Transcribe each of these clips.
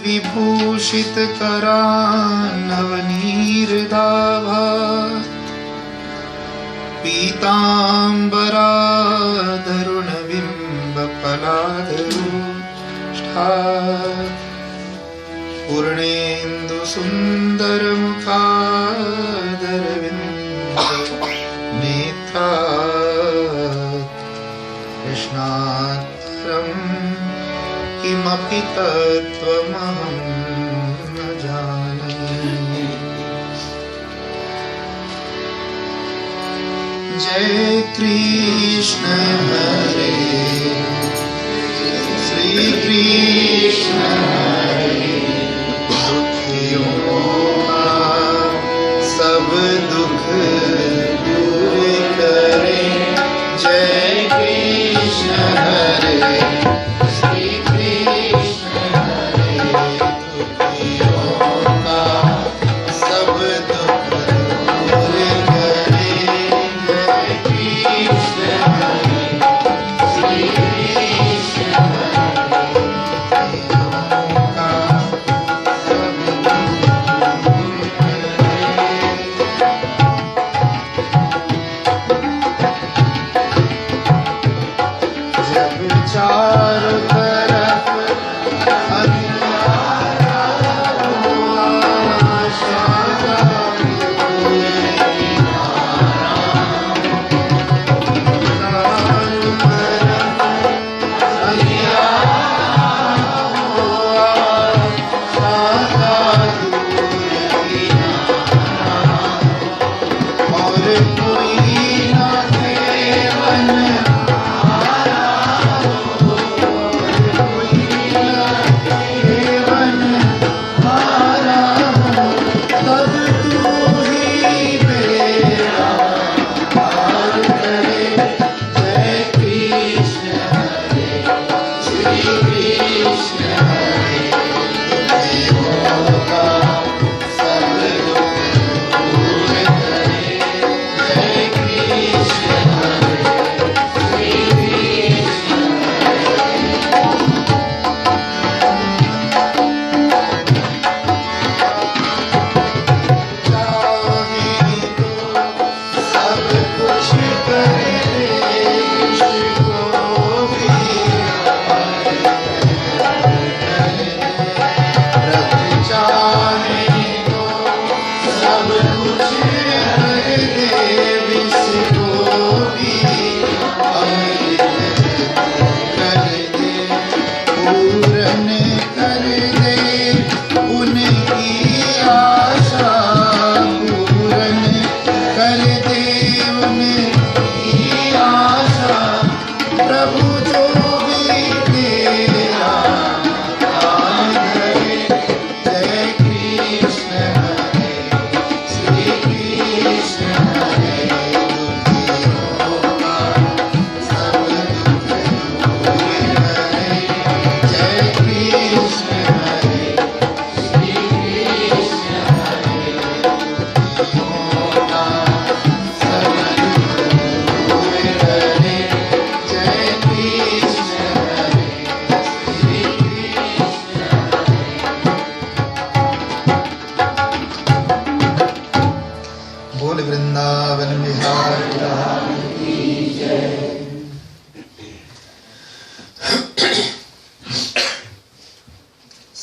विभूषित करानवनीर्दाभा पीताम्बराधरुणबिम्बफलाधरोष्ठा पूर्णेन्दु सुन्दरमुखादरविन्द कृष्णात्तरम् किमपि तत्त्वमहं न जाने। जय कृष्ण हरे श्री कृष्ण हरे दुखियों का सब दुख दूर करे। जय कृष्ण हरे चारों तरफ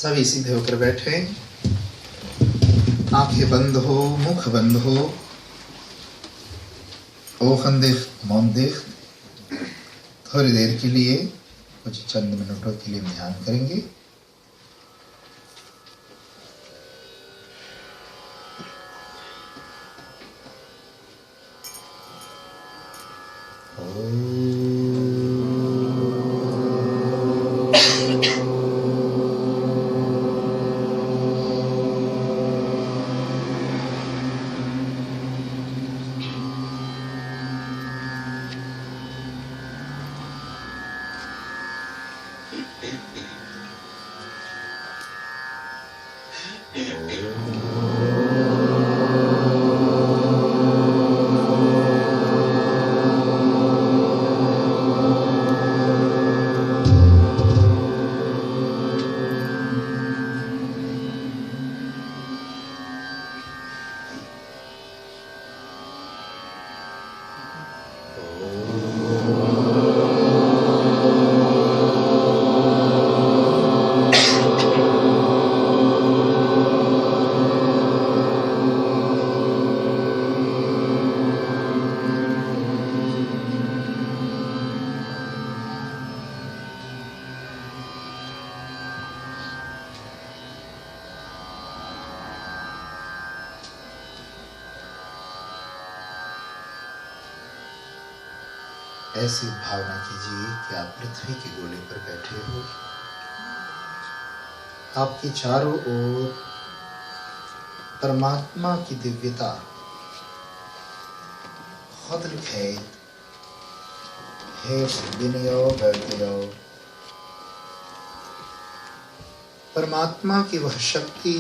सभी सीधे होकर बैठे, आंखें बंद हो, मुख बंद हो, ओखन देख, मौन देख। थोड़ी देर के लिए, कुछ चंद मिनटों के लिए ध्यान करेंगे। ऐसी भावना कीजिए कि आप पृथ्वी के गोले पर बैठे हो। आपके चारों ओर परमात्मा की दिव्यता खुद खेत परमात्मा की वह शक्ति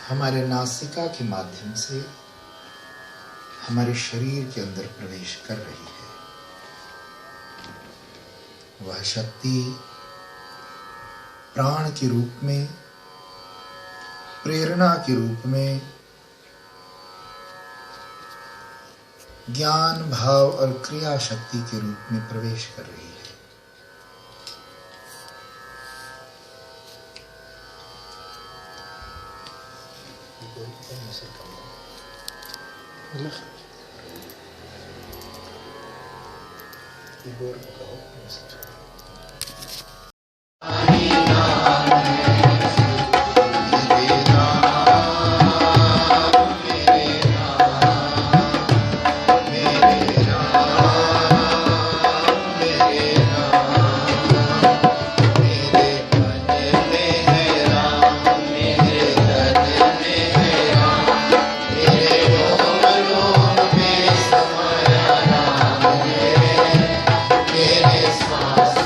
हमारे नासिका के माध्यम से हमारे शरीर के अंदर प्रवेश कर रही है। वह शक्ति प्राण के रूप में, प्रेरणा के रूप में, ज्ञान, भाव और क्रिया शक्ति के रूप में प्रवेश कर रही है। Yes,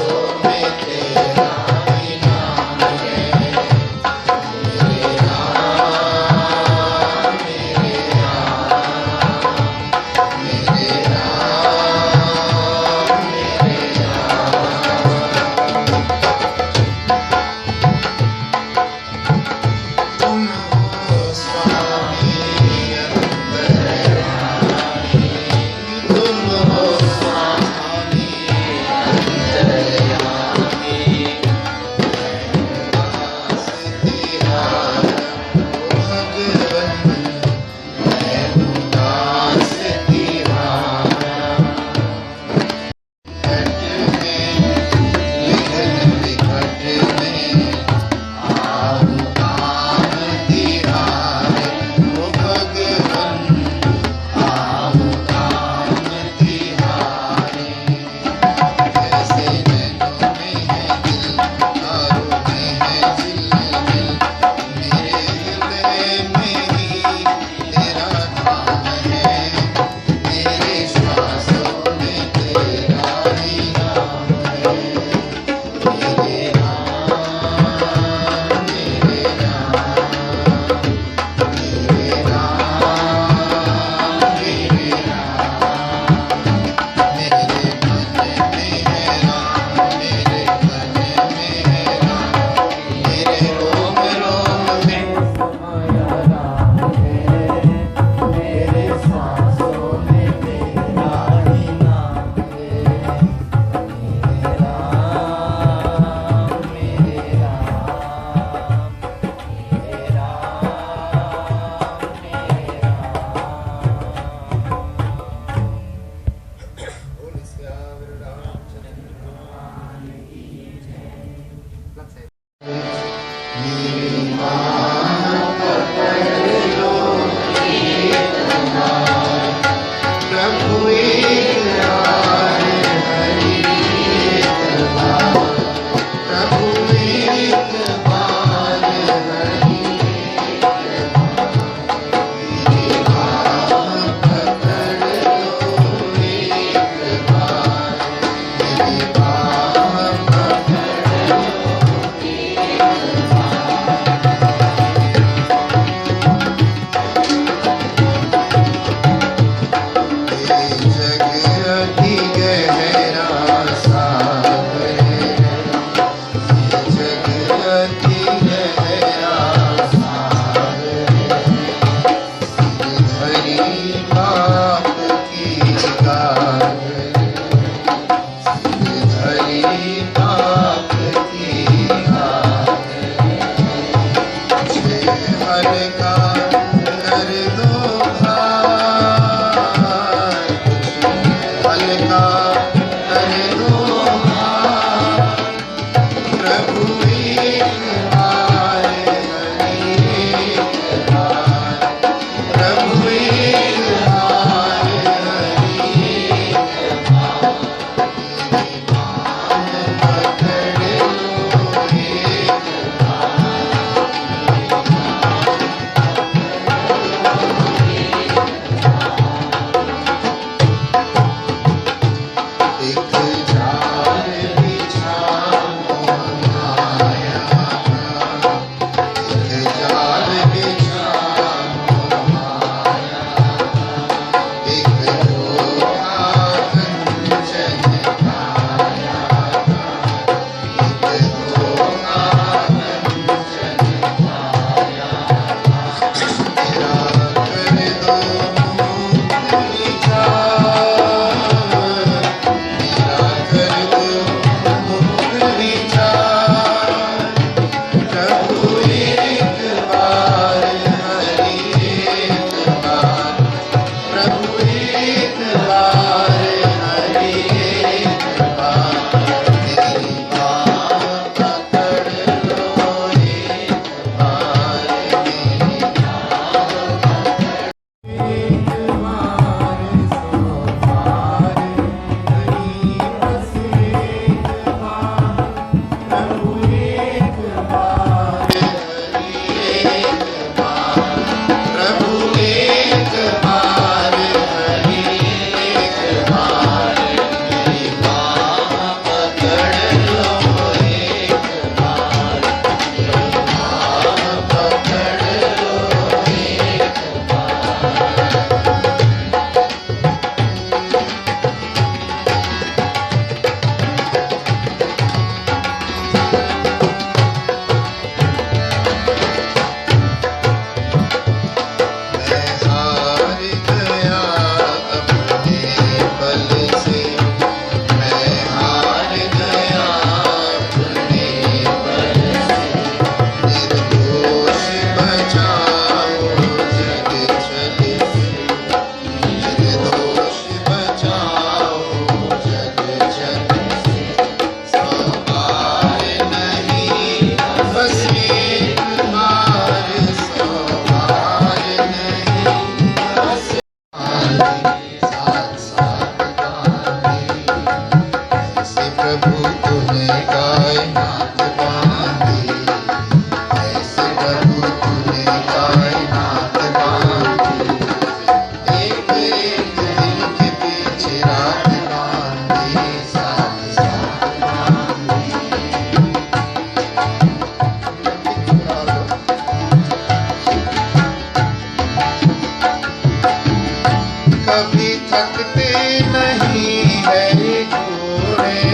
कभी थकते नहीं है घोड़े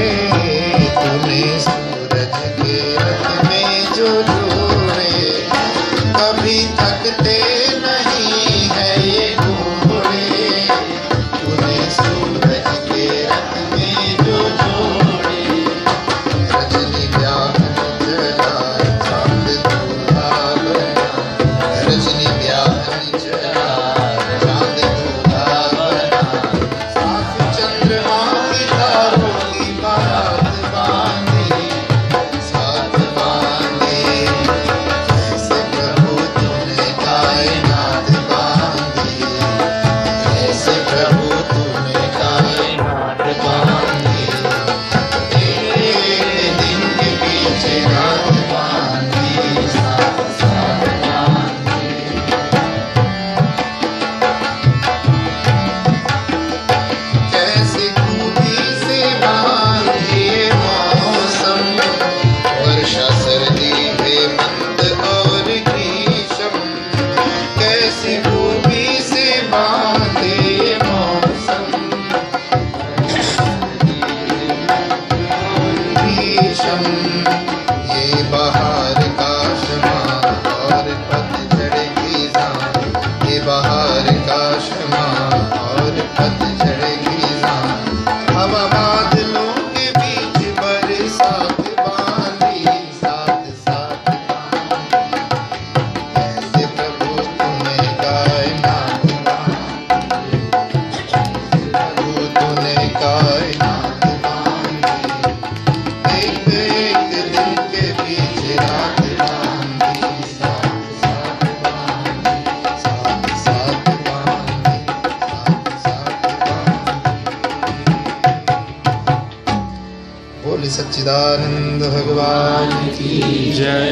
बोले सच्चिदानंद भगवान की जय।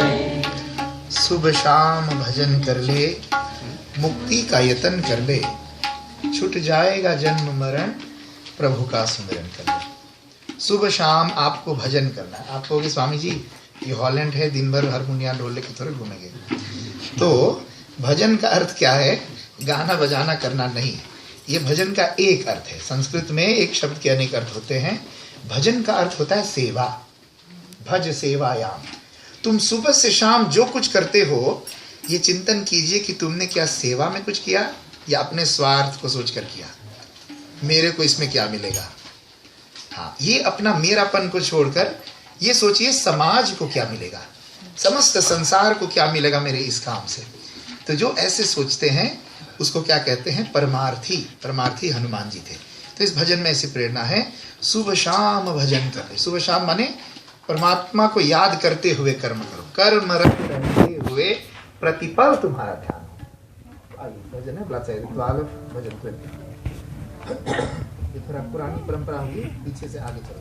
सुबह शाम भजन कर ले, मुक्ति का यतन कर ले, छूट जाएगा जन्म मरण, प्रभु का सुमिरन कर ले। सुबह शाम आपको भजन करना है। आप कहोगे स्वामी जी ये हॉलैंड है, दिन भर हारमोनियम ढोल लेके थोड़े घूमेंगे। तो भजन का अर्थ क्या है? गाना बजाना करना नहीं। ये भजन का एक अर्थ है। संस्कृत में एक शब्द के अनेक अर्थ होते हैं। भजन का अर्थ होता है सेवा। भज सेवायाम। तुम सुबह से शाम जो कुछ करते हो, ये चिंतन कीजिए कि तुमने क्या सेवा में कुछ किया या अपने स्वार्थ को सोचकर किया, मेरे को इसमें क्या मिलेगा। हाँ, ये अपना मेरापन को छोड़कर ये सोचिए समाज को क्या मिलेगा, समस्त संसार को क्या मिलेगा मेरे इस काम से। तो जो ऐसे सोचते हैं उसको क्या कहते हैं? परमार्थी। परमार्थी हनुमान जी थे। तो इस भजन में ऐसी प्रेरणा है, सुबह शाम भजन कर ले। सुबह शाम माने परमात्मा को याद करते हुए कर्म करो, कर्म रहते हुए प्रतिपल तुम्हारा ध्यान हो। आइए भजन है भजन 20। ये थोड़ा पुरानी परंपरा होगी, पीछे से आगे चलो।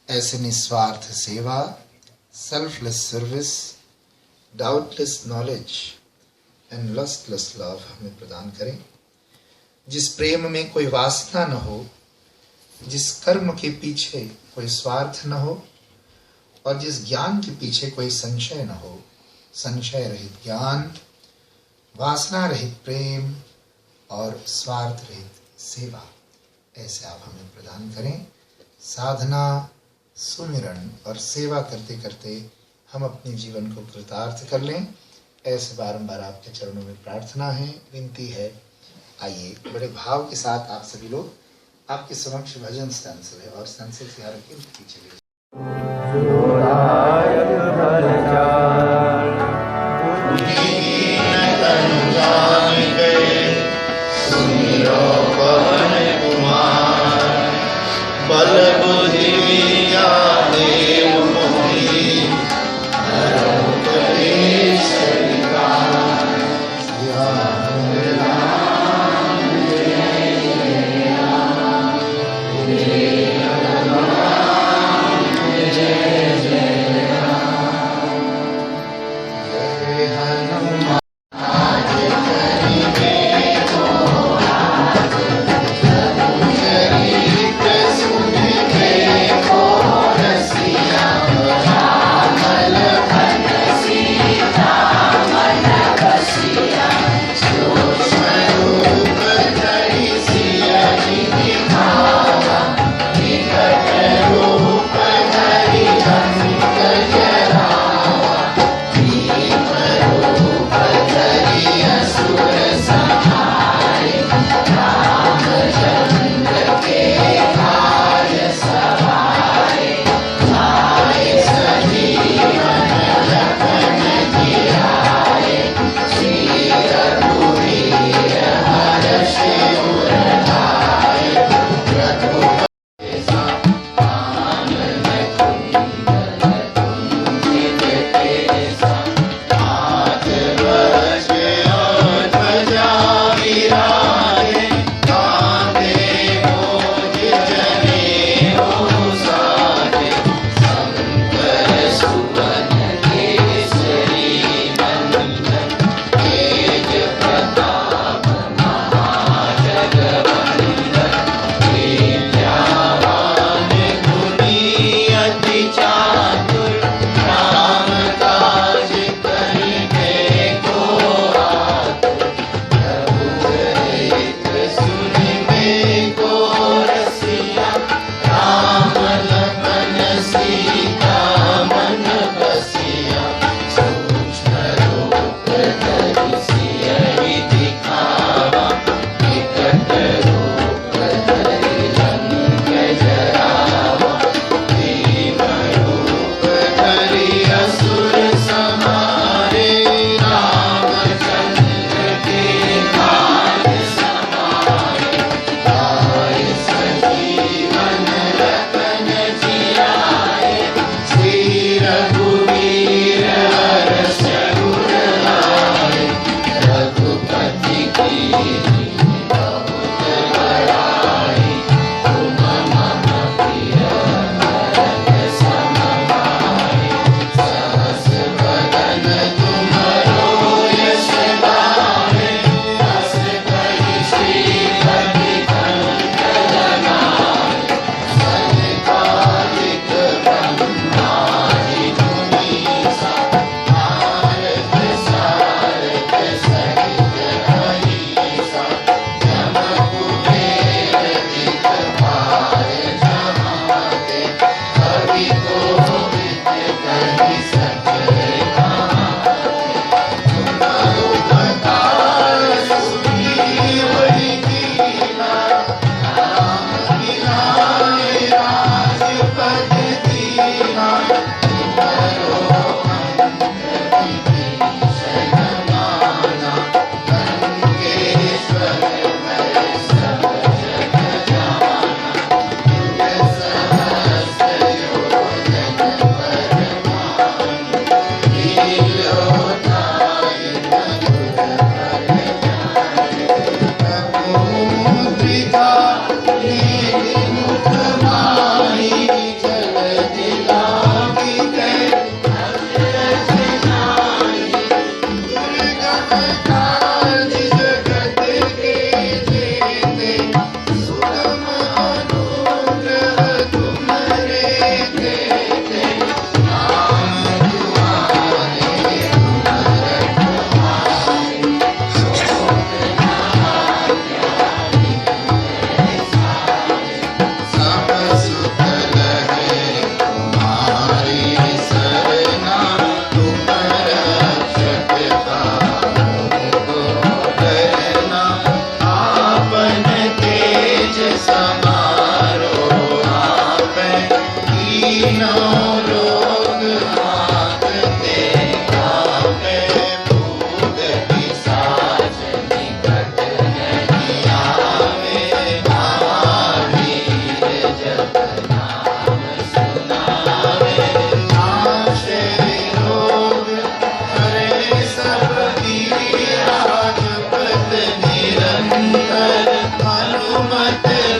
ऐसे निस्वार्थ सेवा, selfless service, doubtless knowledge and lustless love हमें प्रदान करें। जिस प्रेम में कोई वासना न हो, जिस कर्म के पीछे कोई स्वार्थ न हो और जिस ज्ञान के पीछे कोई संशय न हो। संशय रहित ज्ञान, वासना रहित प्रेम और स्वार्थ रहित सेवा, ऐसे आप हमें प्रदान करें। साधना, सुमिरन और सेवा करते करते हम अपने जीवन को कृतार्थ कर लें, ऐसे बारंबार आपके चरणों में प्रार्थना है, विनती है। आइए बड़े भाव के साथ आप सभी लोग आपके समक्ष भजन स्टेंसिल है और स्टेंसिल से यहाँ रखिए, पीछे ले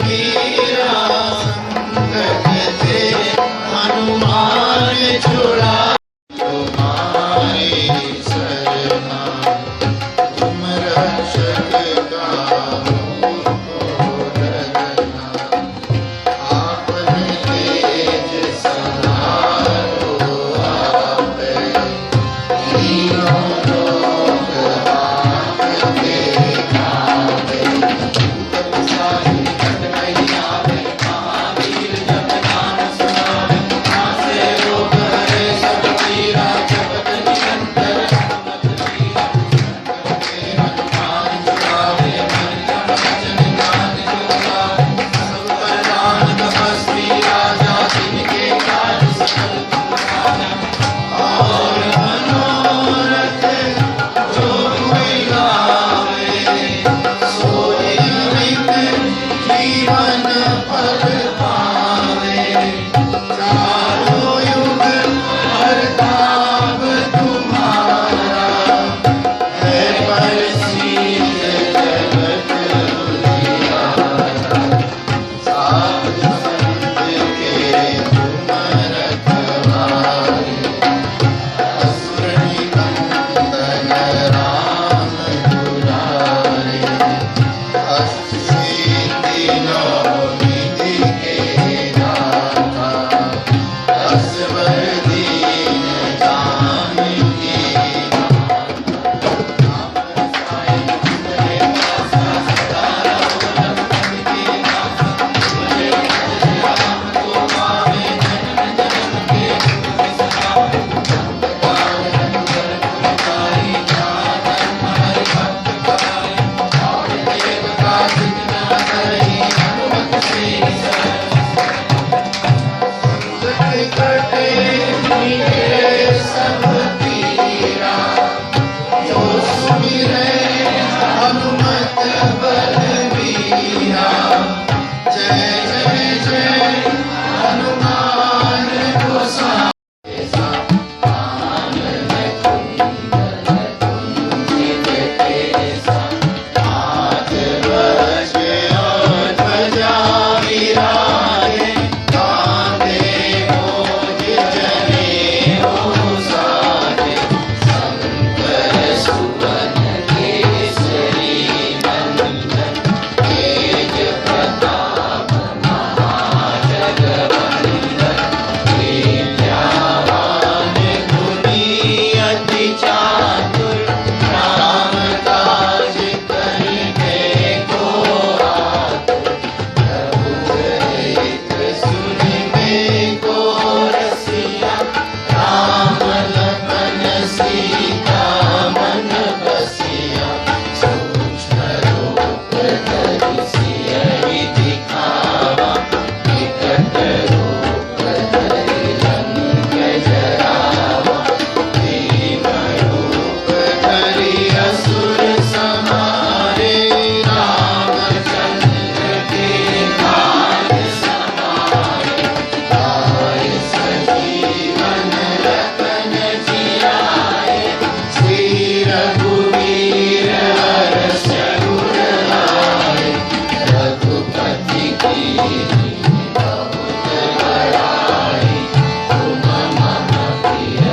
कबीरा संकट से हनुमान छुड़ा तुम्हारी शरणा तुम रक्षक कामों को डरना आपने तेज सहारो आपे तीनों लोक आपके काबे सारी कठिनाइयां में महावीर जब नाम सुनावे आसे रोग हरे सब पीरा जपत निरंतर हनुमत वीरा करते हनुमान छुड़ावे मन क्रम वचन ध्यान जो गावे सब पर राम तपस्वी राजा जिनके काज सकल तुम राजा और मनोरथ जो कोई गावे सोई नित जीवन फल पावे चारों युग प्रताप तुम्हारा है प्रसिद्ध जगत उजियारा साधु संत के तुम रखवारे असुर निकंदन राम दुलारे अस्सी तीनों निधि के दाता असवर दीन जानकी माता नाम रसायन तुम्हारे पासा सदा रहो रघुपति के दासा तुम्हारे भज राम को पावे जन्म जन्म के दुख बिसरावे अंतकाल रघुबर पुरकारी जहाँ धर्म हरि भक्त कहाई और देवता जितना करही हनुमत से संकट कटे मिटे सब पीरा जो सुमिरै हनुमत बलबीरा जय जय जय हनुमान गोसाई राम कुंजित केसा हाथ वज्र और ध्वजा विराजे कांधे बोझ जनेऊ साजे शंकर सुवन केसरी नंदन तेज प्रताप महाजगवंदन विद्यावान गुणी अति चातुर राम काज करने को आतुर रघुपति सुनने को रसिया राम लखन सीता मन बसिया सूक्ष्म रूप धरि सियहि दिखावा विकट रूप धरि लंक जरावा भीम रूप धरि असुर संहारे रामचंद्र के काज समारे लाए सजीवन लखन जियाए श्री रघुवीर हर्ष उर लाए रघुपति की बहुत बड़ाई तुम मम प्रिय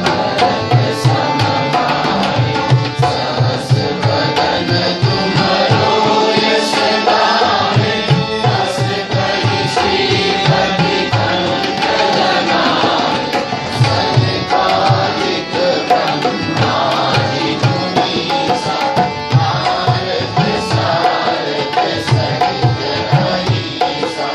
भरत सम भाई सहस बदन तुम्हरो यश गावे हस कहि श्रीपति कंठ लगावे सनकादिक ब्रह्मादि मुनीसा भारत सारथ सहित अहिसा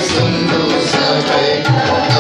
सिंधु सभय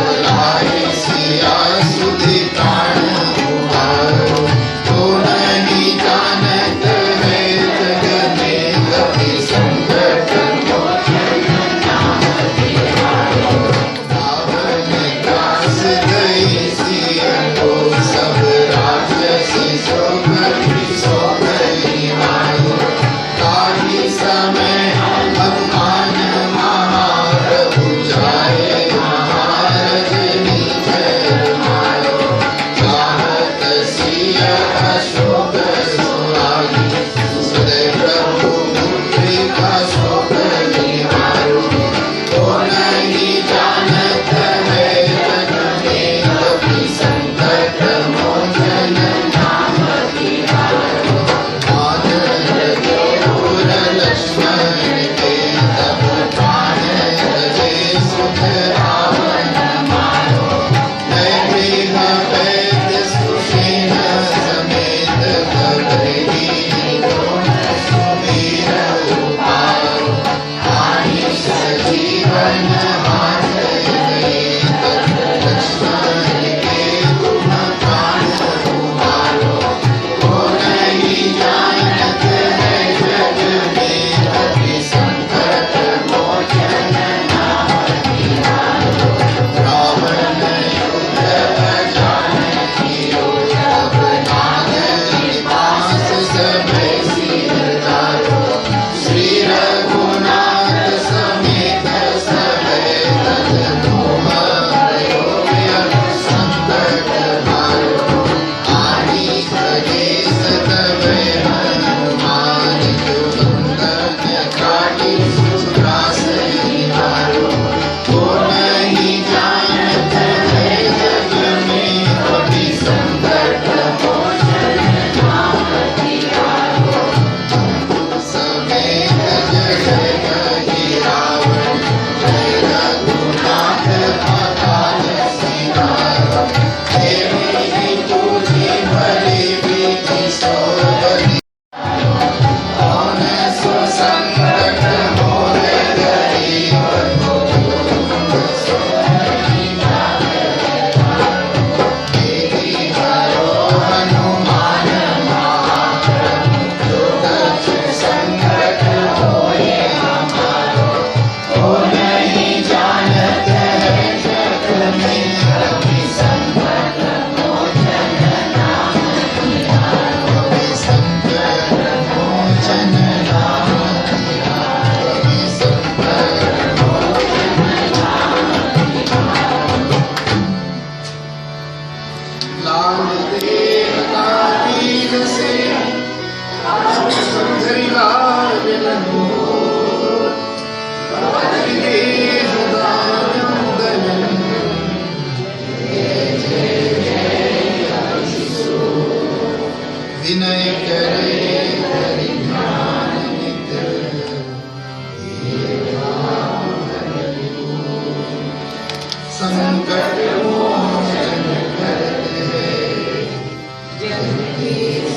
संकट मोचन करते हैं,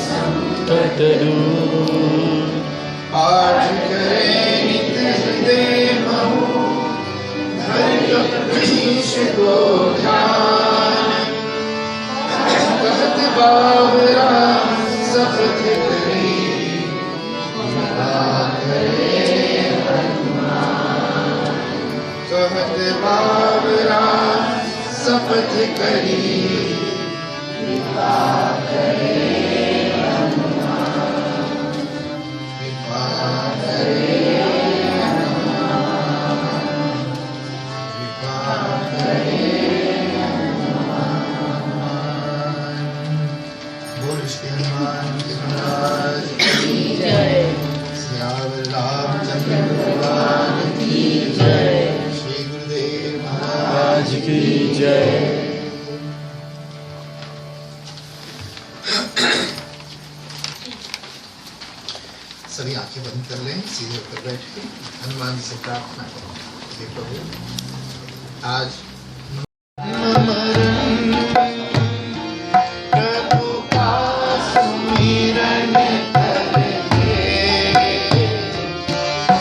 संकट दूर। पाठ करें नित हृदय महु, धर कपीश को ध्यान, कहत बाबरा शपथ करी, कहत बाबरा शपथ करी, कृपा करे बोल श्री हनुमान जी महाराज की जय, सियावर रामचंद्र भगवान की जय, श्री गुरुदेव महाराज की जय। सभी आंखें बंद कर लें, सीधे होकर बैठे, हनुमान जी से प्रार्थना करें। हे प्रभु, आज प्रभु का सुमिरन करके,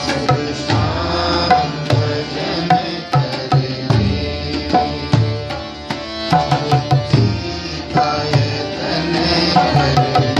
सुबह शाम भजन करके, मुक्ति का यतन करके,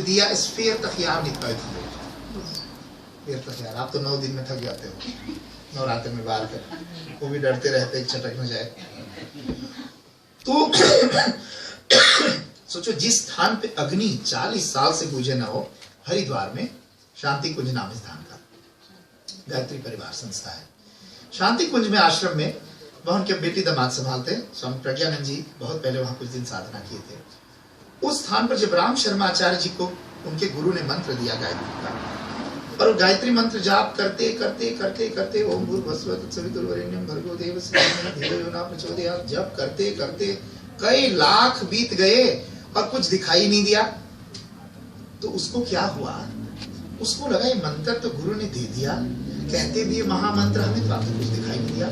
दिया इस फेर तक यार नहीं पाए फेर तक यार। आप तो 9 दिन में थक जाते हो, नवरात्र में बाहर कर, वो भी डरते रहते हैं छटक न जाए। तो सोचो, जिस स्थान पे अग्नि 40 साल से पूजे न हो, हरिद्वार में शांति कुंज नाम स्थान का गायत्री परिवार संस्था है। शांति कुंज में आश्रम में वह उनके बेटी दामाद संभालते, स्वामी प्रज्ञानंद जी बहुत पहले वहां कुछ दिन साधना किए थे। उस स्थान पर जब राम शर्मा आचार्य जी को उनके गुरु ने मंत्र दिया गायत्री का, और वो गायत्री मंत्र जाप करते करते करते करते ओम भूर्भुवस्सुः तत्सवितुर्वरेण्यं भर्गो देवस्य धीमहि धियो यो न प्रचोदयात् जप करते करते कई लाख बीत गए और कुछ दिखाई नहीं दिया। तो उसको क्या हुआ, उसको लगा ये मंत्र तो गुरु ने दे दिया, कहते भी ये महामंत्र, हमें तो आगे कुछ दिखाई नहीं दिया।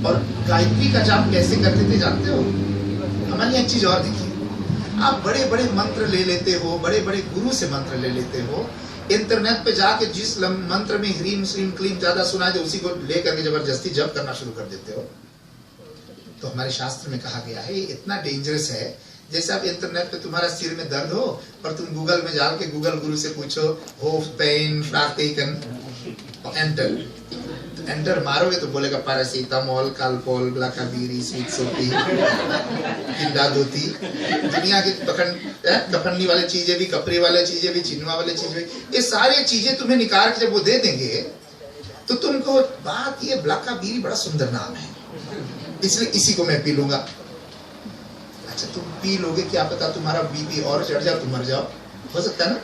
और गायत्री का जाप कैसे करते थे जानते हो? हमारी एक चीज और देखिए, आप बड़े बड़े मंत्र ले लेते हो, बड़े बड़े गुरु से मंत्र ले लेते हो, इंटरनेट पे जाके जिस मंत्र में ह्रीम श्रीम क्लीम ज्यादा सुनाए थे उसी को लेकर के जबरदस्ती जप करना शुरू कर देते हो। तो हमारे शास्त्र में कहा गया है ये इतना डेंजरस है, जैसे आप इंटरनेट पे तुम्हारा सिर में दर्द हो और तुम गूगल में जाके गूगल गुरु से पूछो हो पेन फ्राटेकन एंटर, तो एंटर मारोगे तो बोलेगा पैरासीटामोल, कालपोल, ब्लाकाबीरी, स्वीट सोपी, किंडा धोती, दुनिया की कफनी वाले चीजें भी, कपड़े वाले चीजें भी, चिन्हवा वाले चीजें भी, ये सारी चीजें तुम्हें निकाल के जब वो दे देंगे तो तुमको बात ये ब्लाकाबीरी बड़ा सुंदर नाम है इसलिए इसी को मैं पी लूंगा। अच्छा तुम पी लोगे, क्या पता तुम्हारा बीपी और चढ़ जाओ, तुम मर जाओ, हो सकता है ना।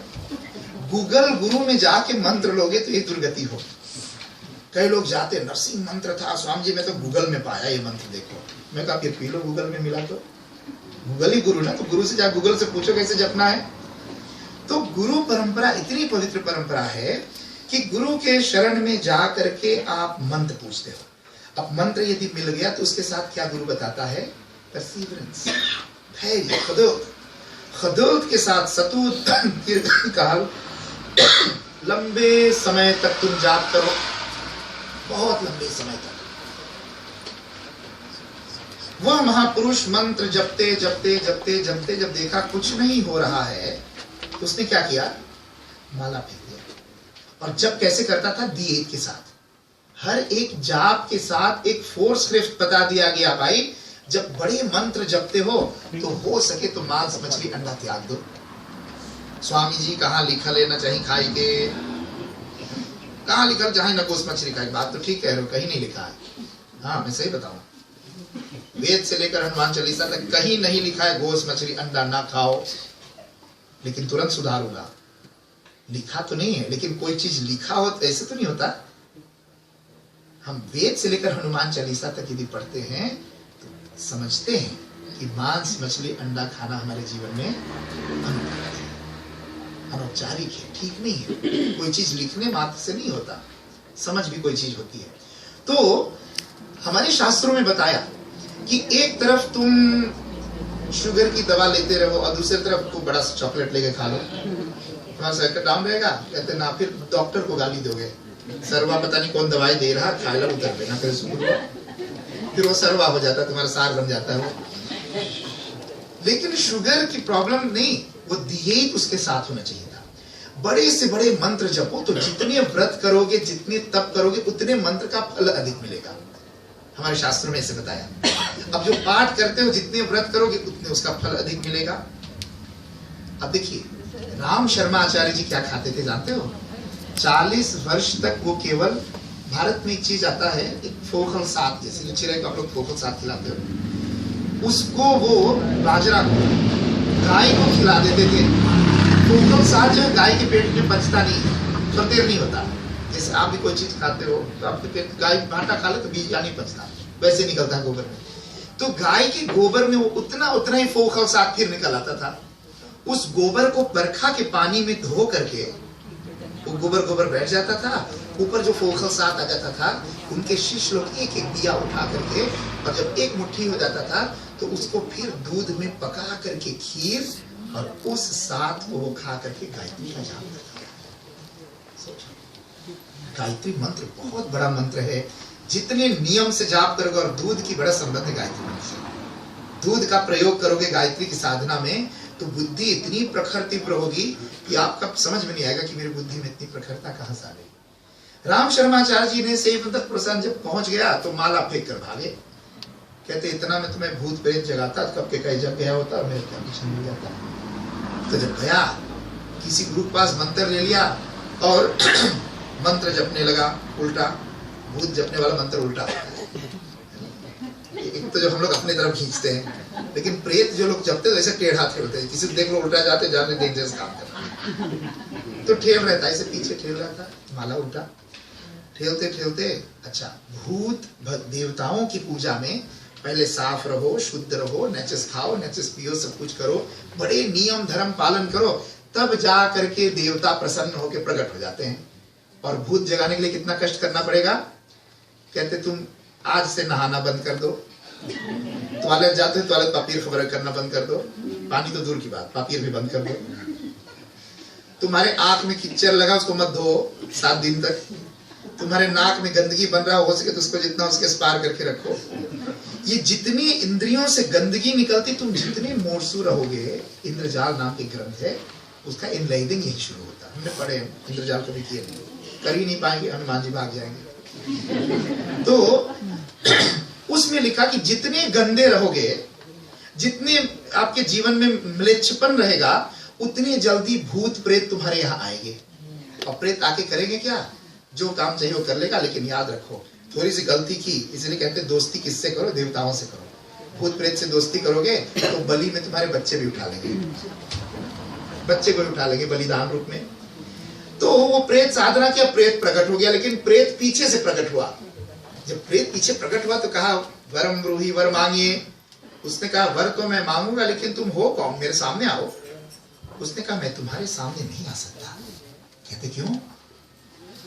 गूगल गुरु में जाके मंत्र लोगे तो ये दुर्गति हो। कई लोग जाते नरसिंह मंत्र था स्वामी जी, मैं तो गूगल में पाया ये मंत्र, देखो। मैं कहा फिर पी लो, गूगल में मिला तो गूगल ही गुरु ना, तो गुरु से जा गूगल से पूछो कैसे जपना है। तो गुरु परंपरा इतनी पवित्र परंपरा है कि गुरु के शरण में जा करके आप मंत्र पूछते हो। अब मंत्र यदि मिल गया तो उसके साथ क्या गुरु बताता है? परसीवरेंस, धैर्य, खदोत के साथ सतूत दीर्घकाल लंबे समय तक तुम जाप करो, बहुत लंबे समय तक। वह महापुरुष मंत्र जपते जपते जपते जपते जब देखा कुछ नहीं हो रहा है तो उसने क्या किया? माला फेंक दिया। और जब कैसे करता था? दिए के साथ, हर एक जाप के साथ एक फोर्स स्क्रिप्ट बता दिया गया, भाई जब बड़े मंत्र जपते हो सके तो मांस मछली अंडा त्याग दो। स्वामी जी कहाँ लिखा लेना चाहिए खाई के? कहाँ लिखा चाहे न गोस मछली खाई? बात तो ठीक कह रहे हो, कहीं नहीं लिखा है। हाँ मैं सही बताऊं, वेद से लेकर हनुमान चालीसा तक कहीं नहीं लिखा है गोस मछली अंडा ना खाओ। लेकिन तुरंत सुधार होगा, लिखा तो नहीं है, लेकिन कोई चीज लिखा हो तो ऐसे तो नहीं होता। हम वेद से लेकर हनुमान चालीसा तक यदि पढ़ते हैं तो समझते हैं कि मांस मछली अंडा खाना हमारे जीवन में अनुपयुक्त है, अनौपचारिक है, ठीक नहीं है। कोई चीज लिखने मात्र से नहीं होता, समझ भी कोई चीज होती है। तो हमारे शास्त्रों में बताया कि एक तरफ तुम शुगर की दवा लेते रहो और दूसरी तरफ खूब बड़ा चॉकलेट लेके खा लो, तुम्हारा शक्कर डाउन रहेगा? कहते ना, फिर डॉक्टर को गाली दोगे, सरवा पता नहीं कौन दवाई दे रहा, खा लो उतर देना, फिर वो सरवा हो जाता है, तुम्हारा सार बन जाता है वो। लेकिन शुगर की प्रॉब्लम नहीं, वो दिए उसके साथ होना चाहिए था। बड़े से बड़े मंत्र जपो, तो जितने व्रत करोगे, जितने तप करोगे, उतने मंत्र का फल अधिक मिलेगा। हमारे शास्त्रों में इसे बताया। अब जो पाठ करते हो, जितने व्रत करोगे उतने उसका फल अधिक मिलेगा। अब देखिए राम शर्मा आचार्य जी क्या खाते थे जानते हो? 40 वर्ष तक वो केवल, भारत में एक चीज आता है, एक फोखल साग, जैसे जो चिड़ै को आप लोग फोखल साग खिलाते हो, उसको वो बाजरा को गाय को खिला देते थे। फोखल साग जो गाय के पेट में पचता नहीं, फतेर नहीं होता। जैसे आप भी कोई चीज खाते हो तो आपके पेट, गाय भाटा खा ले तो बीज नहीं पचता, वैसे निकलता है गोबर में। तो गाय के गोबर में वो उतना ही फोखल साग फिर निकल आता था। उस गोबर को बरखा के पानी में धो करके वो गोबर बैठ जाता था, ऊपर जो फोखल साग आ जाता था। उनके शिष्य लोग एक एक दिया उठा करके, और जब एक मुट्ठी हो जाता था तो उसको फिर दूध में पका करके खीर, और उस साथ को वो खा करके गायत्री का जाप करता था। गायत्री मंत्र बहुत बड़ा मंत्र है, जितने नियम से जाप करोगे, और दूध की बड़ा संबंध है गायत्री मंत्र से। दूध का प्रयोग करोगे गायत्री की साधना में तो बुद्धि इतनी प्रखर तीव्र होगी कि आपका समझ में नहीं आएगा कि मेरी बुद्धि में इतनी प्रखरता कहां से आ गई। राम शर्माचार्य जी ने सेव तक प्रसन्न जब पहुंच गया तो माला फेंक कर भागे। कहते इतना में तुम्हें भूत प्रेत जगाता, कब के कहीं जग गया होता, मेरे क्या कुछ नहीं जाता। तो जब गया किसी गुरु के पास मंत्र ले लिया और मंत्र जपने लगा उल्टा। भूत जपने वाला मंत्र उल्टा होता है। एक तो जो हम लोग अपनी तरफ खींचते हैं, लेकिन प्रेत जो लोग जपते हैं ऐसे टेढ़ा ठेलते हैं, किसी देख लो उल्टा जाते जाने डेंजरस काम करते, तो ठेल रहता है, ऐसे पीछे ठेल रहता है, माला उल्टा ठेलते ठेलते। अच्छा, भूत देवताओं की पूजा में पहले साफ रहो, शुद्ध रहो, नचस खाओ, नचस पियो, सब कुछ करो, बड़े नियम धर्म पालन करो, तब जा करके देवता प्रसन्न होकर प्रकट हो जाते हैं। और भूत जगाने के लिए कितना कष्ट करना पड़ेगा? कहते तुम आज से नहाना बंद कर दो, टॉयलेट जाते हो टॉयलेट पापीर खबर करना बंद कर दो, पानी तो दूर की बात, पापीर भी बंद कर दो। तुम्हारे आंख में कीचड़ लगा उसको मत धो 7 दिन तक। तुम्हारे नाक में गंदगी बन रहा हो सके तो उसको जितना उसके स्पार करके रखो। ये जितनी इंद्रियों से गंदगी निकलती, तुम जितने मोरसू रहोगे, इंद्रजाल नाम के ग्रंथ है, उसका इनलाइडिंग यही शुरू होता है। हमने पढ़े, इंद्रजाल कभी किए नहीं, कर ही नहीं पाएंगे, हनुमान जी भाग जाएंगे। तो उसमें लिखा कि जितने गंदे रहोगे, जितने आपके जीवन में म्लेच्छपन रहेगा, उतनी जल्दी भूत प्रेत तुम्हारे यहाँ आएंगे। और प्रेत आके करेंगे क्या? जो काम चाहिए वो कर लेगा, लेकिन याद रखो थोड़ी सी गलती की, इसलिए कहते हैं दोस्ती किससे करो? देवताओं से करो। भूत प्रेत से दोस्ती करोगे तो बलि में तुम्हारे बच्चे भी उठा लेंगे, बच्चे को भी उठा लेंगे बलिदान रूप में। तो वो प्रेत साधना किया, प्रेत प्रकट हो गया, लेकिन प्रेत पीछे से प्रकट हुआ। जब प्रेत पीछे प्रकट हुआ तो कहा वरम ब्रूहि, वर मांगिए। उसने कहा वर तो मैं मांगूंगा, लेकिन तुम हो कौन, मेरे सामने आओ। उसने कहा मैं तुम्हारे सामने नहीं आ सकता। कहते क्यों?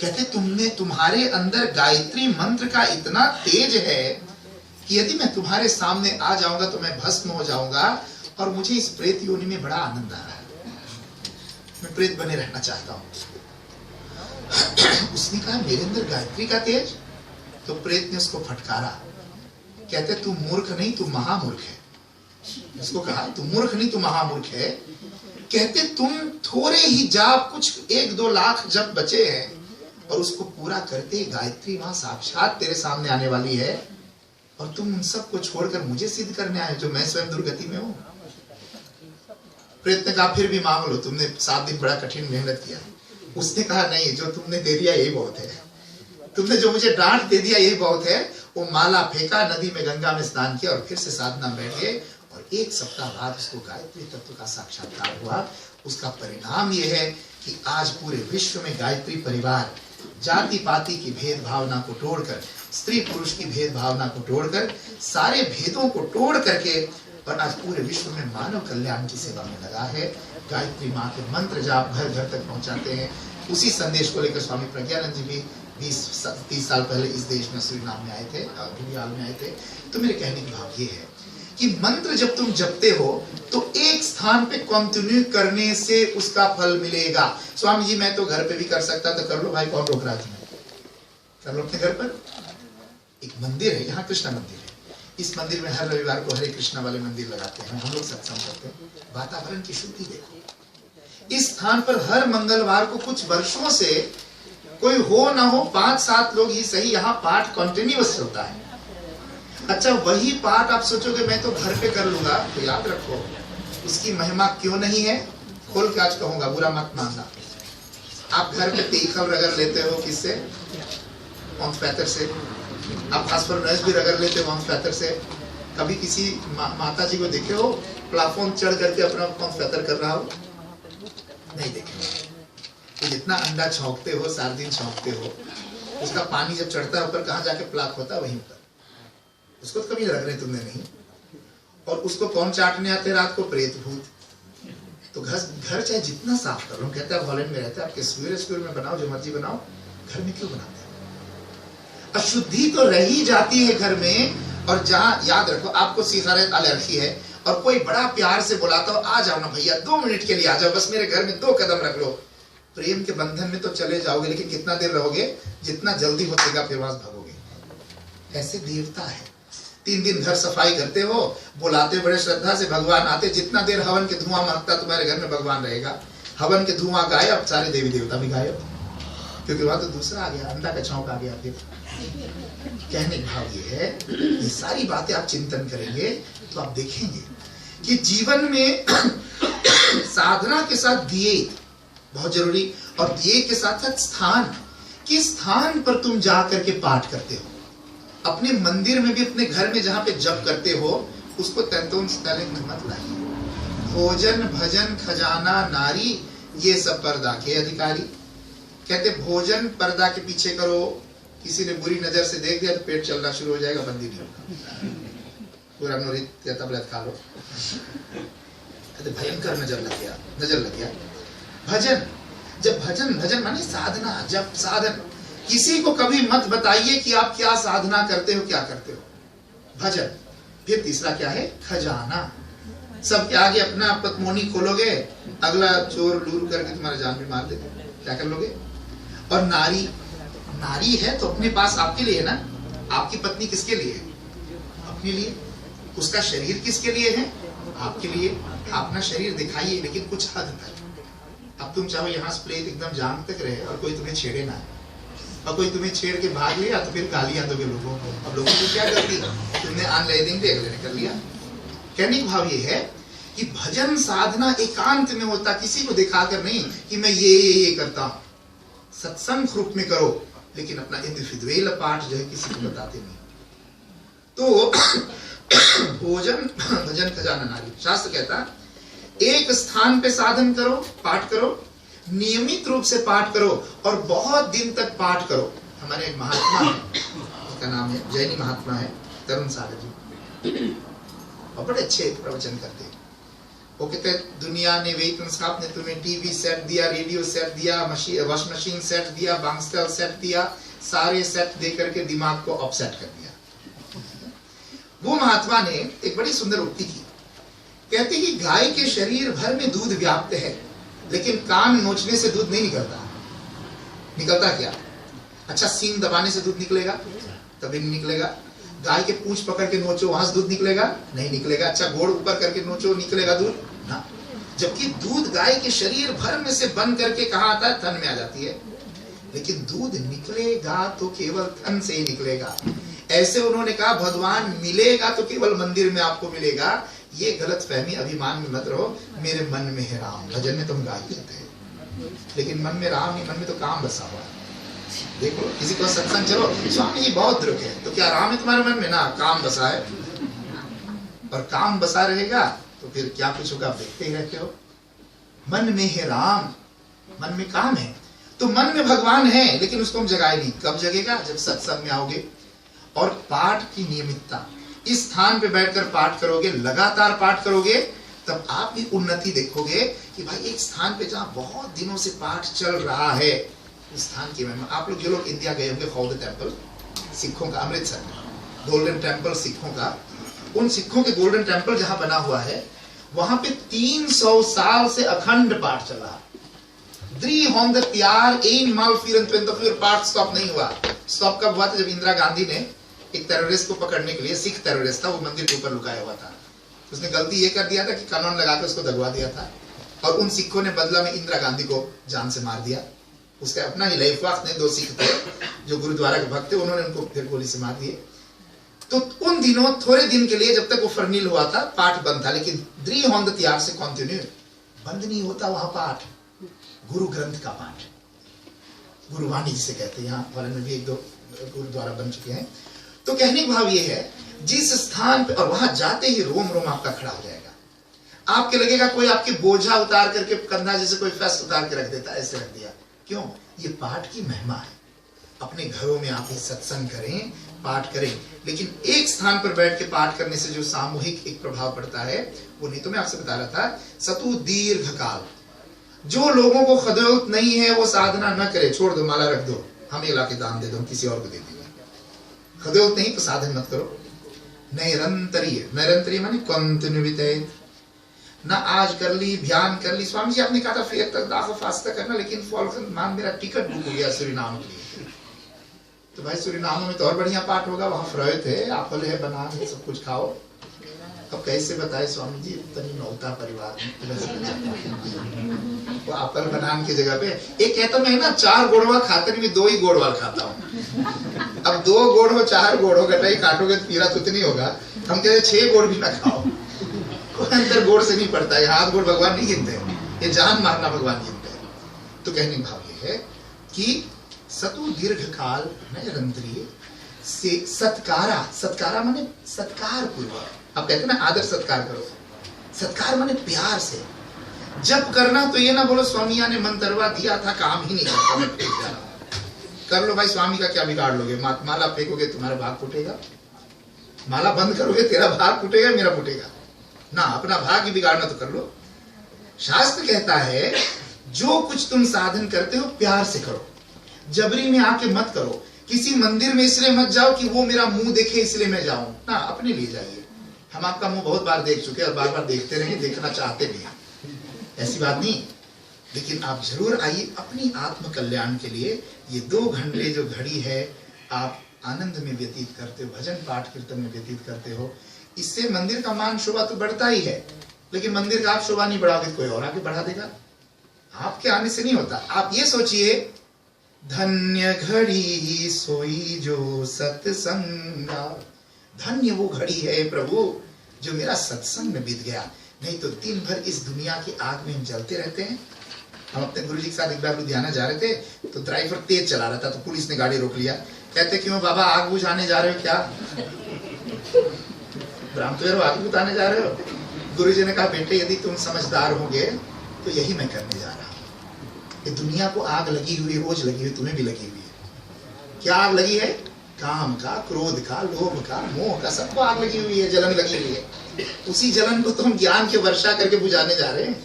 कहते तुम्हारे अंदर गायत्री मंत्र का इतना तेज है कि यदि मैं तुम्हारे सामने आ जाऊंगा तो मैं भस्म हो जाऊंगा, और मुझे इस प्रेत योनि में बड़ा आनंद आ रहा है, मैं प्रेत बने रहना चाहता हूं। उसने कहा मेरे अंदर गायत्री का तेज? तो प्रेत ने उसको फटकारा। कहते तू मूर्ख नहीं, तू महामूर्ख है। उसको कहा तू मूर्ख नहीं, तू महामूर्ख है। कहते तुम थोड़े ही जाप, कुछ 1-2 लाख जप बचे हैं, और उसको पूरा करते गायत्री वहां साक्षात तेरे सामने आने वाली है, और तुम उन सब को छोड़कर मुझे सिद्ध करने आए जो मैं स्वयं दुर्गति में हूं। प्रयत्न का फिर भी मांग लो, तुमने 7 दिन बड़ा कठिन मेहनत किया। उसने कहा नहीं, जो तुमने दे दिया यही बहुत है, तुमने जो मुझे डांट दे दिया यही बहुत है। वो माला फेंका, नदी में गंगा में स्नान किया, और फिर से साधना में बैठे, और 1 सप्ताह बाद उसको गायत्री तत्व का साक्षात्कार हुआ। उसका परिणाम यह है कि आज पूरे विश्व में गायत्री परिवार जाति पाति की भेद भावना को तोड़कर, स्त्री पुरुष की भेद भावना को तोड़कर, सारे भेदों को तोड़ करके, और आज पूरे विश्व में मानव कल्याण की सेवा में लगा है। गायत्री माँ के मंत्र जाप घर घर तक पहुंचाते हैं। उसी संदेश को लेकर स्वामी प्रज्ञानंद जी भी 20-30 साल पहले इस देश में सूरीनाम में आए थे, भूमियाल में आए थे। तो मेरे कहने का भाव ये है कि मंत्र जब तुम जपते हो तो एक स्थान पे कंटिन्यू करने से उसका फल मिलेगा। स्वामी जी मैं तो घर पे भी कर सकता, तो कर लो भाई, कौन रोक रहा है तुम्हें? कर लो अपने घर पर। एक मंदिर है, यहाँ कृष्णा मंदिर है, इस मंदिर में हर रविवार को हरे कृष्णा वाले मंदिर लगाते हैं, हम लोग सत्संग करते हैं। वातावरण की शुद्धि देखो। इस स्थान पर हर मंगलवार को कुछ वर्षों से, कोई हो ना हो 5-7 लोग ही सही, यहाँ पाठ कंटिन्यूअस होता है। अच्छा वही पाठ आप सोचोगे मैं तो घर पे कर लूंगा, तो याद रखो उसकी महिमा क्यों नहीं है। खोल के आज कहूंगा, बुरा मत मानना। आप घर पे तीखल रगड़ लेते हो, किससे? ऑम्फैथर से। आप फास्फोरस भी रगड़ लेते हो ऑम्फैथर से। कभी किसी माता जी को देखे हो प्लाफॉर्म चढ़ करके अपना ऑम्फैथर कर रहा हो? नहीं देखे। तो जितना अंडा छौंकते हो, सार्डिन छौंकते हो, उसका पानी जब चढ़ता है ऊपर, कहाँ जाके प्लाक होता है? वहीं पर। उसको तो कभी रगड़े तुमने नहीं। और उसको कौन चाटने आते रात को? प्रेत भूत। तो घर चाहे जितना साफ कर लो, कहते हैं हॉलैंड में रहते हैं, आपके स्कूल में बनाओ, जो मर्जी बनाओ, घर में क्यों बनाते हैं? अशुद्धि तो रही जाती है घर में। और जहां याद रखो आपको सिगारेट एलर्जी है, और कोई बड़ा प्यार से बुलाता हो, आ जाओ ना भैया 2 मिनट के लिए आ जाओ, बस मेरे घर में 2 कदम रख लो। प्रेम के बंधन में तो चले जाओगे, लेकिन कितना देर रहोगे? जितना जल्दी हो सकेगा फिर वहां भागोगे। ऐसे देवता है। 3 दिन घर सफाई करते हो, बुलाते बड़े श्रद्धा से, भगवान आते, जितना देर हवन के धुआं महकता तुम्हारे घर में भगवान रहेगा। हवन के धुआं गायब, सारे देवी देवता भी गायब, क्योंकि वहां तो दूसरा आ गया, अंडा का छौंक आ गया। फिर कहने का भाव ये है, ये सारी बातें आप चिंतन करेंगे तो आप देखेंगे कि जीवन में साधना के साथ दिए बहुत जरूरी, और दिए के साथ साथ स्थान। किस स्थान पर तुम जा करके पाठ करते हो? अपने मंदिर में भी, अपने घर में जहां पे जप करते हो, उसको तंतुन तले मत लाइए। भोजन भजन खजाना नारी, ये सब पर्दा के अधिकारी। कहते भोजन पर्दा के पीछे करो, किसी ने बुरी नजर से देख दिया तो पेट चलना शुरू हो जाएगा, बंदी नहीं होगा। पूरा नोरित या तबलेट खा लो। कहते भयंकर नजर लग गया। भजन, जब भजन माने साधना, जब साधन। किसी को कभी मत बताइए कि आप क्या साधना करते हो, क्या करते हो। भजन। फिर तीसरा क्या है? खजाना। सबके आगे अपना पतमोनी खोलोगे, अगला चोर लूर करके तुम्हारा जान भी मार देगा, क्या कर लोगे? और नारी, नारी है तो अपने पास आपके लिए है ना। आपकी पत्नी किसके लिए है? अपने लिए। उसका शरीर किसके लिए है? आपके लिए। अपना शरीर दिखाइए, लेकिन कुछ हद तक। अब तुम चाहो यहाँ स्प्लेट एकदम जान तक रहे और कोई तुम्हें छेड़े ना, और कोई तुम्हें छेड़ के भाग लिया तो फिर गालियां दोगे लोगों को। अब लोगों को क्या करती? तुमने ऑनलाइन देख लेने कर लिया। कहने का भाव ये है कि भजन साधना एकांत में होता, किसी को दिखाकर नहीं कि मैं ये करता हूं। सत्संग रूप में करो, लेकिन अपना इंडिविजुअल पाठ जो है किसी को बताते नहीं। तो भोजन भजन खजाना नारी। शास्त्र कहता एक स्थान पे साधन करो, पाठ करो, नियमित रूप से पाठ करो, और बहुत दिन तक पाठ करो। हमारे एक महात्मा है, उसका नाम है, जैनी महात्मा है, तरुण सागर जी। और बड़े अच्छे प्रवचन करते। वो कहते दुनिया ने वेतन साहब ने तुम्हें टीवी सेट दिया, रेडियो सेट दिया, वॉश मशीन सेट दिया, बांगस्टल सेट दिया, सारे सेट दे करके दिमाग को अपसेट कर दिया। वो महात्मा ने एक बड़ी सुंदर उक्ति की, कहते कि गाय के शरीर भर में दूध व्याप्त है, लेकिन कान नोचने से दूध नहीं निकलता। निकलता क्या? अच्छा, सींग दबाने से दूध निकलेगा? तभी नहीं निकलेगा। गाय के पूंछ पकड़ के नोचो, वहां से दूध निकलेगा? नहीं निकलेगा। अच्छा, घोड़ ऊपर करके नोचो, निकलेगा दूध? ना। जबकि दूध गाय के शरीर भर में से बन करके कहाँ आता है? थन में आ जाती है। लेकिन दूध निकलेगा तो केवल थन से ही निकलेगा। ऐसे उन्होंने कहा भगवान मिलेगा तो केवल मंदिर में आपको मिलेगा। ये गलत फहमी, अभिमान में मत रहो। मेरे मन में है राम, भजन में तुम गा ही लेते हैं, लेकिन मन में राम नहीं, मन में तो काम बसा हुआ है। देखो, किसी को सत्संग चलो, स्वामी जी बहुत दुख है, तो क्या राम है तुम्हारे मन में? ना, काम बसा है। और काम बसा रहेगा तो फिर क्या कुछ होगा, आप देखते ही रहते हो। मन में है राम, मन में काम है, तो मन में भगवान है, लेकिन उसको हम जगाए नहीं। कब जगेगा? जब सत्संग में आओगे और पाठ की नियमितता, इस स्थान पे बैठकर पाठ करोगे, लगातार पाठ करोगे, तब आप भी उन्नति देखोगे कि भाई एक स्थान पे जहां बहुत दिनों से पाठ चल रहा है, उस स्थान की महिमा। आप लोग जो लोग इंडिया गए होंगे, खौद टेम्पल सिखों का, अमृतसर में गोल्डन टेम्पल सिखों का, उन सिखों के गोल्डन टेम्पल जहां बना हुआ है, वहां पे 300 साल से अखंड पाठ चल रहा। 300 jaar, eenmaal 24 uur पाठ स्टॉप नहीं हुआ। स्टॉप कब हुआ था? जब इंदिरा गांधी ने एक टेररिस्ट को पकड़ने के लिए, सिख टेररिस्ट था, वो मंदिर के ऊपर लुकाया हुआ था, उसने गलती ये कर दिया था कि कानून लगा के उसको दगवा दिया था, और उन सिखों ने बदला में इंदिरा गांधी को जान से मार दिया। उसका अपना ही लैफवाक ने 2 सिख थे जो गुरुद्वारा के भक्त थे, उन्होंने उनको फिर गोली से मार दिए। तो उन दिनों थोड़े दिन के लिए, जब तक वो फरनील हुआ था, पाठ बंद था, लेकिन 300 jaar से कंटिन्यू बंद नहीं होता वहां पाठ। गुरु ग्रंथ का पाठ, गुरुवाणी जिसे कहते हैं, यहाँ वाले में भी 1-2 गुरुद्वारा बन चुके हैं। तो कहने का भाव ये है, जिस स्थान पे, और वहां जाते ही रोम रोम आपका खड़ा हो जाएगा। आपके लगेगा कोई आपके बोझा उतार करके, कंधा जैसे कोई फेस्ट उतार के रख देता, ऐसे रख दिया। क्यों? ये पाठ की महिमा है। अपने घरों में आप ये सत्संग करें, पाठ करें, लेकिन एक स्थान पर बैठ के पाठ करने से जो सामूहिक एक प्रभाव पड़ता है, वो नहीं। तो मैं आपसे बता रहा था, सतु दीर्घ काल। जो लोगों को खदौत नहीं है वो साधना न करे, छोड़ दो, माला रख दो, हम ये लाके दान दे दो, किसी और को दे देंगे। खदौत नहीं तो साधन मत करो। निरंतरीय, निरंतरीय माने कंटिन्यूटी। ना आज कर ली, ध्यान कर ली। स्वामी जी आपने कहा था फिर तक दाखो फास्ता करना, लेकिन फॉल्कन मान मेरा टिकट बुक हो गया सूरीनाम के लिए। तो भाई सूरीनाम में तो और बढ़िया पाठ होगा, वहां फ्रॉय थे, एप्पल है, बनाना है, सब कुछ खाओ। अब कैसे बताए स्वामी जी, इतनी नौता परिवार में वो एप्पल बनाने की जगह पे एक कहता मैं ना 4 गोड़वा खाता नहीं, 2 ही गोड़वा खाता हूँ। अब 2 गोड़ हो 4 गोड़ हो, गटाई काटोगे तो पीरा तो नहीं होगा। हम कहते 6 गोड़ भी ना खाओ, कोई अंतर गोड़ से नहीं पड़ता है। हाथ गोड़ भगवान नहीं गिनते, ये जान मारना भगवान गिनते हैं। तो कहने का भाव ये है कि सतु दीर्घ काल निरंतरीय से सत्कारा। सत्कारा माने सत्कार पूर्वक। आप कहते ना आदर सत्कार करो, सत्कार माने प्यार से। जब करना तो ये ना बोलो स्वामिया ने मंत्रवा दिया था, काम ही नहीं करता, मैं फेंक जा रहा हूं। कर लो भाई, स्वामी का क्या बिगाड़ लोगे? माला फेंकोगे तुम्हारा भाग फूटेगा, माला बंद करोगे तेरा भाग फूटेगा, मेरा फूटेगा ना। अपना भाग ही बिगाड़ना तो कर लो। शास्त्र कहता है जो कुछ तुम साधन करते हो प्यार से करो, जबरी में आके मत करो। किसी मंदिर में इसलिए मत जाओ कि वो मेरा मुंह देखे इसलिए मैं जाऊं ना, अपने लिए जाइए। हम आपका मुंह बहुत बार देख चुके और बार बार देखते रहेंगे, देखना चाहते भी हैं, ऐसी बात नहीं। लेकिन आप जरूर आइए अपनी आत्म कल्याण के लिए। ये 2 घंटे जो घड़ी है आप आनंद में व्यतीत करते हो, भजन पाठ कीर्तन में व्यतीत करते हो, इससे मंदिर का मान शोभा तो बढ़ता ही है। लेकिन मंदिर का आप शोभा नहीं बढ़ाओगे तो कोई और आगे बढ़ा देगा। आपके आने से नहीं होता। आप ये सोचिए, धन्य घड़ी सोई जो सत्संगा। धन्य वो घड़ी है प्रभु जो मेरा सत्संग में बीत गया, नहीं तो दिन भर इस दुनिया की आग में हम जलते रहते हैं। हम अपने गुरुजी के साथ एक बार लुधियाना जा रहे थे, तो ड्राइवर तेज चला रहा था, तो पुलिस ने गाड़ी रोक लिया। कहते क्यों बाबा, आग बुझाने जा रहे हो क्या? ब्राह्मण आग बुझाने जा रहे हो? गुरुजी ने कहा बेटे यदि तुम समझदार होगे तो यही मैं करने जा रहा हूँ। ये दुनिया को आग लगी हुई, रोज लगी हुई, तुम्हें भी लगी हुई है। क्या आग लगी है? काम का, क्रोध का, लोभ का, मोह का, सबको आग लगी हुई है, जलन लगी हुई है। उसी जलन को तो हम ज्ञान की वर्षा करके बुझाने जा रहे हैं।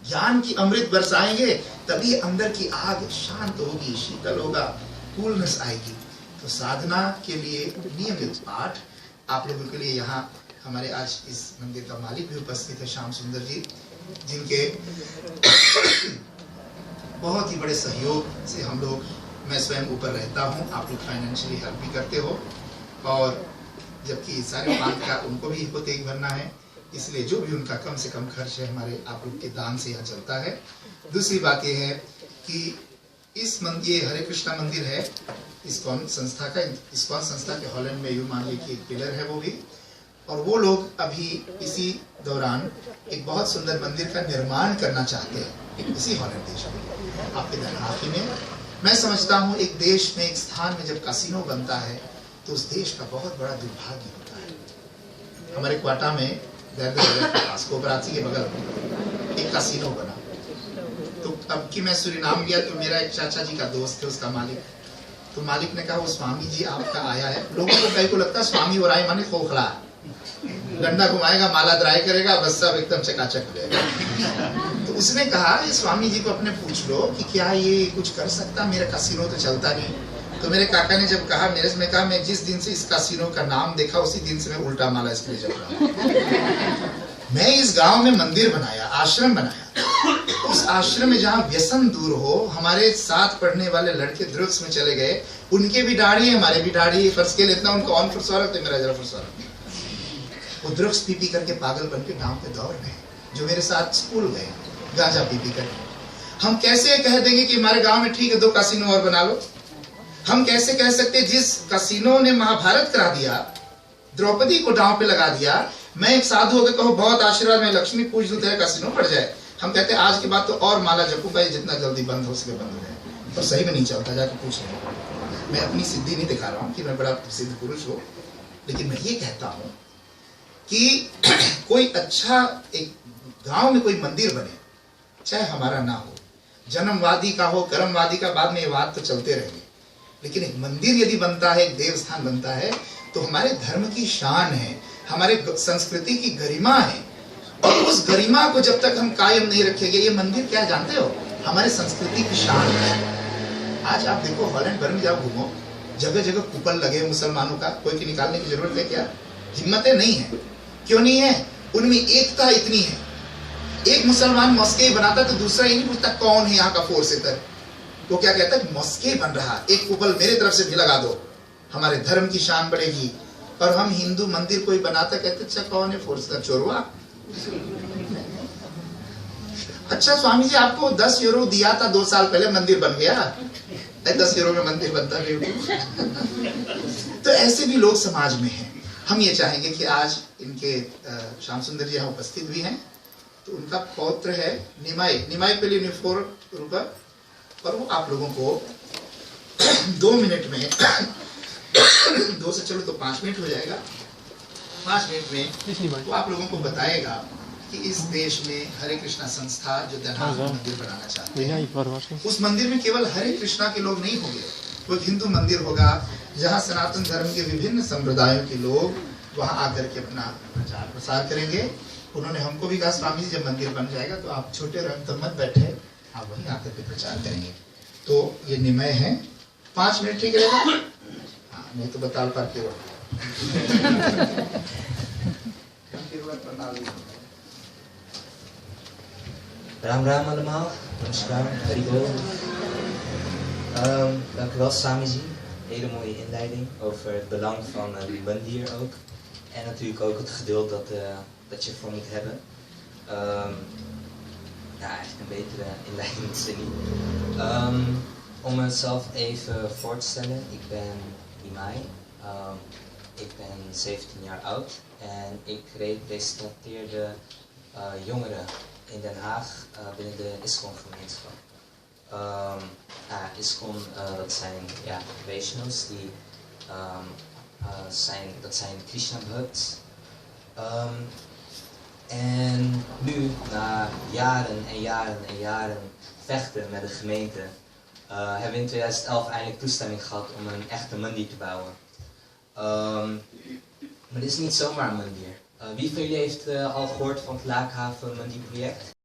ज्ञान की अमृत बरसाएंगे तभी अंदर की आग शांत होगी, शीतल होगा, कूलनेस आएगी। तो साधना के लिए नियमित पाठ आप लोगों के लिए यहाँ हमारे आज इस मंदिर का मालिक भी उपस्थित है, श्याम सुंदर जी, जिनके बहुत ही बड़े सहयोग से हम लोग, मैं स्वयं ऊपर रहता हूँ, आप लोग फाइनेंशियली हेल्प भी करते हो, और जबकि सारे पाठ का उनको भी हिपोतेक भरना है, इसलिए जो भी उनका कम से कम खर्च है हमारे आप लोग के दान से यहाँ चलता है। दूसरी बात यह है कि इस मंदिर, ये हरे कृष्णा मंदिर है इस्कॉन संस्था का, इस्कॉन संस्था के हॉलैंड में यूं मान लीजिए कि एक पिलर है वो भी, और वो लोग अभी इसी दौरान एक बहुत सुंदर मंदिर का निर्माण करना चाहते हैं इसी हॉलैंड देश में, आपके दरहाफी में। मैं समझता हूँ एक देश में, एक स्थान में जब कैसीनो बनता है तो उस देश का बहुत बड़ा दुर्भाग्य होता है। हमारे क्वाटा में कोपराची के बगल एक कैसीनो बना, तो अब कि मैं सुरीनाम गया तो मेरा एक चाचा जी का दोस्त है उसका मालिक, तो मालिक ने कहा वो स्वामी जी आपका आया है। लोगों को कई को लगता है स्वामी हो रहा है माने खोखला, डंडा घुमाएगा, माला द्राय करेगा, बस सब एकदम चकाचक हो जाएगा। तो उसने कहा ये स्वामी जी को अपने पूछ लो कि क्या ये कुछ कर सकता, मेरा कैसीनो तो चलता नहीं। तो मेरे काका ने जब कहा, मेरे से कहा मैं जिस दिन से इस कैसीनो का नाम देखा उसी दिन से मैं उल्टा माला इसके लिए जप रहा हूं। मैं इस गांव में मंदिर बनाया, आश्रम बनाया, उस आश्रम में जहां व्यसन दूर हो, हमारे साथ पढ़ने वाले लड़के ड्रग्स में चले गए, उनके भी दाढ़ी है, हमारे भी दाढ़ी है, फर्ज के लिए इतना उनका ऑन फुर्सवारा थे, मेरा जरा फुर्सवारा। वो ड्रग्स पी पी करके पागल बन के गाँव पे दौड़ गए, जो मेरे साथ स्कूल गए गांजा पी पी करके। हम कैसे कह देंगे कि हमारे गांव में ठीक है 2 कैसीनो और बना लो? हम कैसे कह सकते जिस कैसीनो ने महाभारत करा दिया, द्रौपदी को दांव पे लगा दिया, मैं एक साधु होकर कहूँ बहुत आशीर्वाद, मैं लक्ष्मी पूज दूं तेरा कैसीनो पड़ जाए। हम कहते हैं आज के बाद तो और माला जपूंगा, जितना जल्दी बंद हो सके बंद हो जाए। तो सही में नहीं चलता, जाके पूछ रहे। मैं अपनी सिद्धि नहीं दिखा रहा हूँ कि मैं बड़ा सिद्ध पुरुष हूँ, लेकिन मैं ये कहता हूँ कि कोई अच्छा एक गांव में कोई मंदिर बने, चाहे हमारा ना हो, जन्मवादी का हो, कर्मवादी का, बाद में ये बात तो चलते रहेंगे, लेकिन एक मंदिर यदि बनता है, एक देवस्थान बनता है, तो हमारे धर्म की शान है, हमारे संस्कृति की गरिमा है। और उस गरिमा को जब तक हम कायम नहीं रखेंगे, ये मंदिर क्या जानते हो, हमारे संस्कृति की शान है। आज आप देखो हॉलैंड भर में जाओ घूमो, जगह जगह कुपल लगे मुसलमानों का, कोई की निकालने की जरूरत है क्या? हिम्मतें नहीं है। क्यों नहीं है? उनमें एकता इतनी है। एक मुसलमान मस्के बनाता तो दूसरा ये नहीं पूछता कौन है यहाँ का फोर्सेटर, वो क्या कहता है मस्के बन रहा, एक कुपल मेरे तरफ से भी लगा दो, हमारे धर्म की शान बढ़ेगी। और हम हिंदू मंदिर कोई बनाता कहते अच्छा कौन है फोर्सेटर, चोरवा। अच्छा स्वामी जी आपको 10 यूरो दिया था 2 साल पहले, मंदिर बन गया, 10 यूरो में मंदिर बनता नहीं। तो ऐसे भी लोग समाज में हैं। हम ये चाहेंगे कि आज इनके श्याम सुंदर जी यहाँ उपस्थित भी हैं, तो उनका पौत्र है निमाई, निमाई पे लिए 4 रुपये, और वो आप लोगों को 2 मिनट में 2 से चलो तो 5 मिनट हो जाएगा, 5 मिनट में वो आप लोगों को बताएगा कि इस देश में हरे कृष्णा संस्था जो दरहाल मंदिर बनाना चाहते हैं, उस मंदिर में केवल हरे कृष्णा के लोग नहीं होंगे, वो हिंदू मंदिर होगा जहाँ सनातन धर्म के विभिन्न संप्रदायों के लोग वहाँ आकर के अपना प्रचार प्रसार करेंगे। उन्होंने हमको भी कहा स्वामी जी जब मंदिर बन जाएगा तो आप छोटे रंग तो मत बैठे, आप वहीं आकर के प्रचार करेंगे। तो ये निमय है, 5 मिनट ठीक रहेगा? हाँ, नहीं तो बता पाते हो। Ram Ram allemaal, namaskar, haribol. Dank u wel Swamiji, hele mooie inleiding over het belang van een bandier ook. En natuurlijk ook het geduld dat je ervoor moet hebben. Ja, eigenlijk een betere inleiding is er niet. Om mezelf even voor te stellen, ik ben Imai. Ik ben 17 jaar oud en ik representeer de jongeren in Den Haag binnen de ISKCON-gemeenschap. ISKCON, dat zijn Vaishnavas, dat zijn Krishna Bhakts. En nu, na jaren en jaren en jaren vechten met de gemeente, hebben we in 2011 eindelijk toestemming gehad om een echte mandir te bouwen. Maar dit is niet zomaar een mandir. Wie van jullie heeft al gehoord van het Laakhaven Mandi project?